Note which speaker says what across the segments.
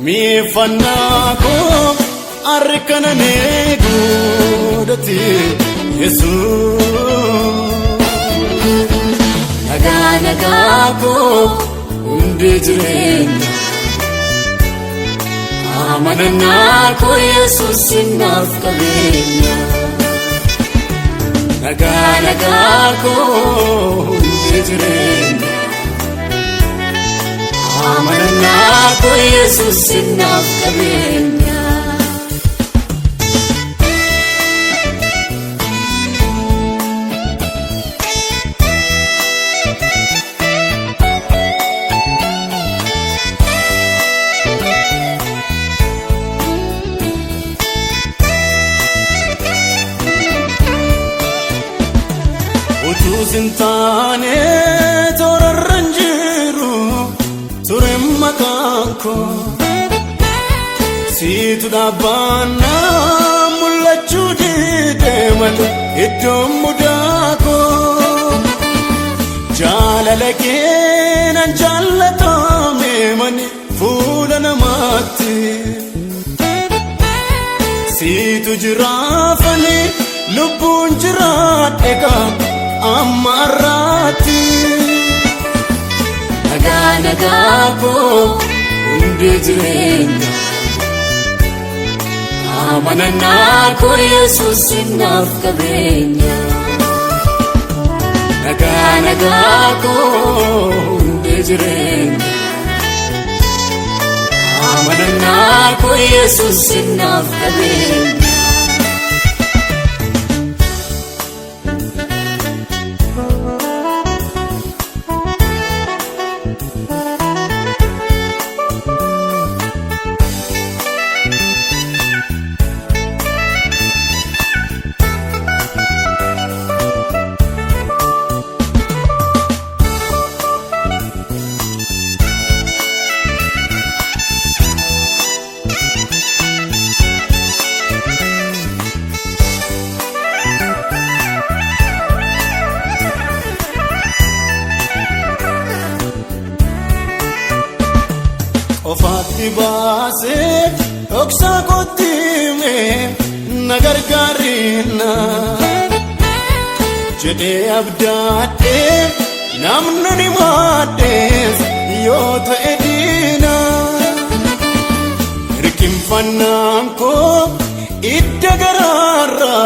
Speaker 1: miifannako arkanane godati Yesus naganagako undi jirenya amananako Yesus sinaf kabenya naganagako undi jirenya amananako Yesus sinaf kabenya Zintane torarranjiru turemmakanko situ dabana mullachu deeman iddoo mudako jaalalake nan jaallatame mani fuula namatti situ jiraafani lubbuun jiraadheka amarati naganagako undi jirenya amananako Yesus sinaf kabenya naganagako undi jirenya amananako Yesus sinaf kabenya Ofati baase oksa kotime nagargarina jede abdaate namnani maades yota edina rikim fannanko idda gararra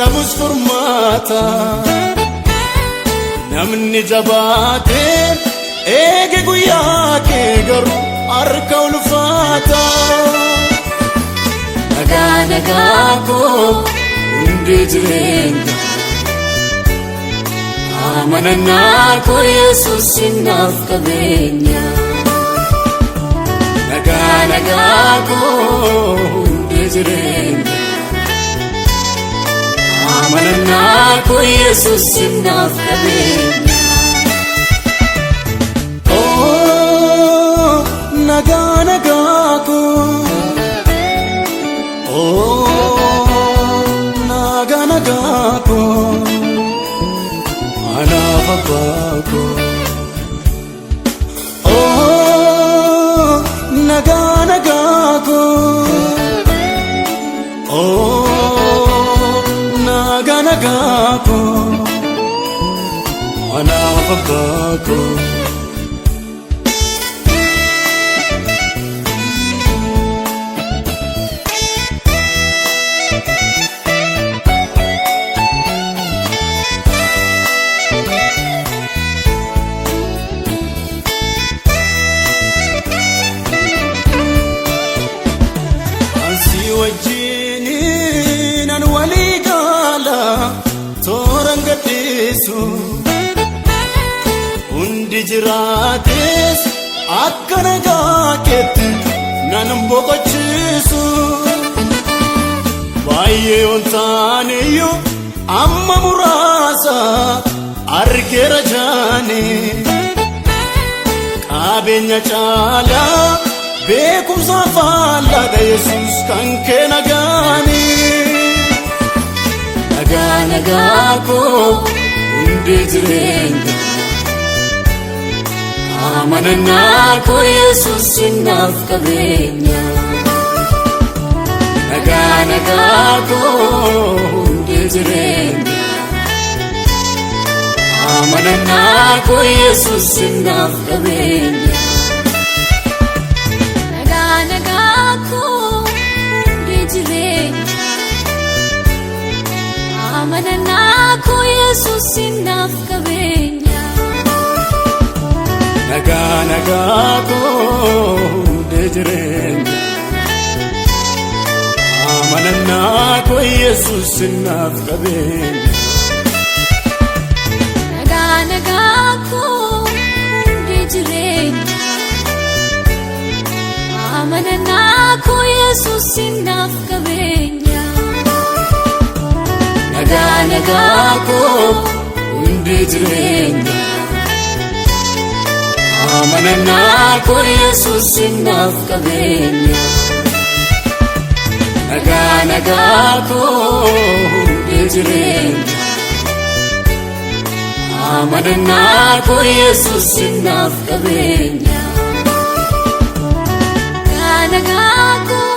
Speaker 1: damus formata namni jabaate ege guyake garu arka ulfata naganagako undi jirenya amananako Yesus sinaf kabenya naganagako undi jirenya amananako Yesus sinaf kabenya naganagako naganagako anafabako naganagako naganagako anafabako undi jirates akkana gaaketti nan boqochiisu baay'ee ontaaneyo amma muraasa argeera jaane qabeenya caala beekumsa faallada Yesus kan kee nagaani naganagako undi jirenya amanannaa koo Yesuus siinaaf qabeenya. Nagaa koo hundee jireenya. Amanannaa koo Yesuus siinaaf qabeenya.
Speaker 2: Nagaa koo hundee jireenya. Amanannaa koo Yesuus siinaaf qabeenya.
Speaker 1: Nagaa koo hundee jireenya. Amanannaa koo Yesuus siinaaf qabeenya.
Speaker 2: Nagaa koo hundee jireenya. Amanannaa koo Yesuus siinaaf qabeenya.
Speaker 1: Nagaa koo hundee jireenya. Amanannaa koo Yesuus siinaaf qabeenya. Nagaa koo hundee jireenya. Amanannaa koo Yesuus siinaaf qabeenya.
Speaker 2: Nagaa koo